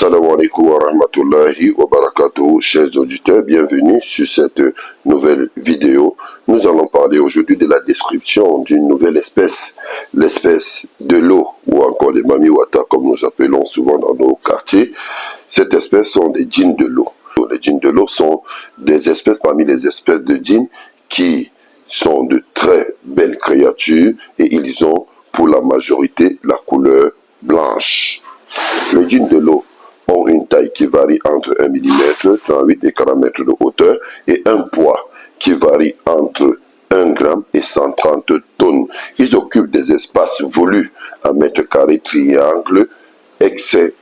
Assalamu alaikum wa rahmatullahi wa barakatuh, chers auditeurs, bienvenue sur cette nouvelle vidéo. Nous allons parler aujourd'hui de la description d'une nouvelle espèce, l'espèce de l'eau, ou encore les mamiwata comme nous appelons souvent dans nos quartiers. Cette espèce sont des djinns de l'eau. Les djinns de l'eau sont des espèces parmi les espèces de djinns qui sont de très belles créatures et ils ont pour la majorité la couleur blanche. Les djinns de l'eau ont une taille qui varie entre 1 mm, 38 et 40 mètres de hauteur et un poids qui varie entre 1 gramme et 130 tonnes. Ils occupent des espaces volus à mètres carrés, triangles, etc.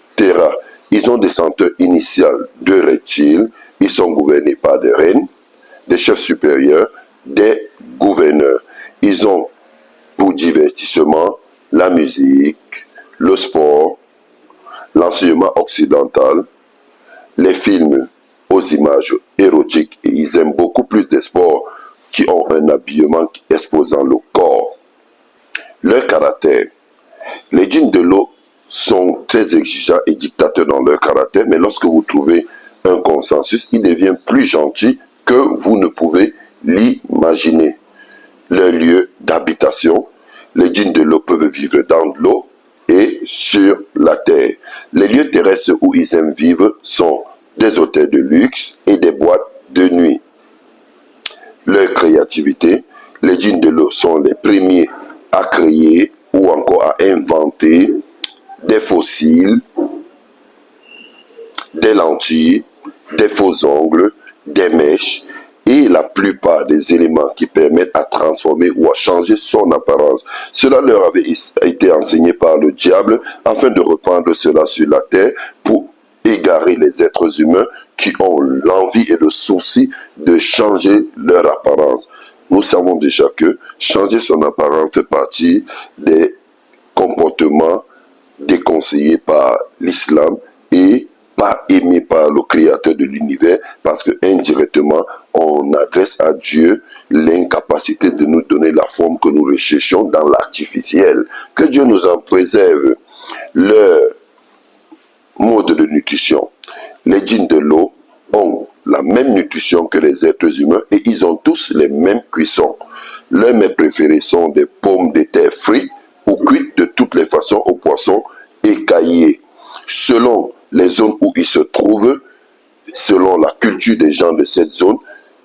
Ils ont des senteurs initiales de reptiles. Ils sont gouvernés par des reines, des chefs supérieurs, des gouverneurs. Ils ont pour divertissement la musique, le sport, l'enseignement occidental, les films aux images érotiques, et ils aiment beaucoup plus des sports qui ont un habillement exposant le corps. Leur caractère. Les djinns de l'eau sont très exigeants et dictateurs dans leur caractère, mais lorsque vous trouvez un consensus, il devient plus gentil que vous ne pouvez l'imaginer. Leur lieu d'habitation. Les djinns de l'eau peuvent vivre dans l'eau et sur la terre. Les lieux terrestres où ils aiment vivre sont des hôtels de luxe et des boîtes de nuit. Leur créativité, les djinns de l'eau sont les premiers à créer ou encore à inventer des fossiles, des lentilles, des faux ongles, des mèches et la plupart des éléments qui permettent à transformer ou à changer son apparence. Cela leur avait été enseigné par le diable afin de reprendre cela sur la terre pour égarer les êtres humains qui ont l'envie et le souci de changer leur apparence. Nous savons déjà que changer son apparence fait partie des comportements déconseillés par l'islam et pas aimé par le créateur de l'univers, parce que indirectement on adresse à Dieu l'incapacité de nous donner la forme que nous recherchons dans l'artificiel. Que Dieu nous en préserve. Leur mode de nutrition. Les djinns de l'eau ont la même nutrition que les êtres humains et ils ont tous les mêmes cuissons. Leurs mets préférés sont des pommes de terre frites ou cuites de toutes les façons au poisson écaillé. Selon les zones où ils se trouvent, selon la culture des gens de cette zone,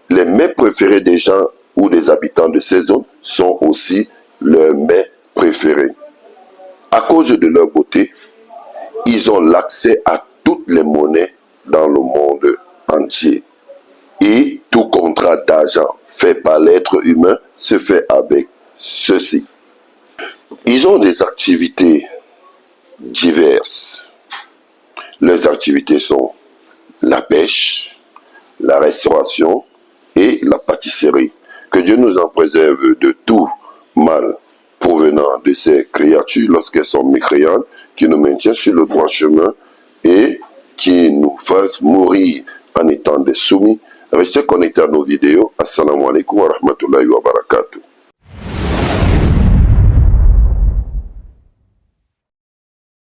les mets préférés des gens ou des habitants de ces zones sont aussi leurs mets préférés. À cause de leur beauté, ils ont l'accès à toutes les monnaies dans le monde entier. Et tout contrat d'argent fait par l'être humain se fait avec ceci. Ils ont des activités diverses. Les activités sont la pêche, la restauration et la pâtisserie. Que Dieu nous en préserve de tout mal provenant de ces créatures lorsqu'elles sont mécréantes, qui nous maintiennent sur le droit chemin et qui nous fassent mourir en étant des soumis. Restez connectés à nos vidéos. Assalamu alaikum wa rahmatullahi wa barakatuh.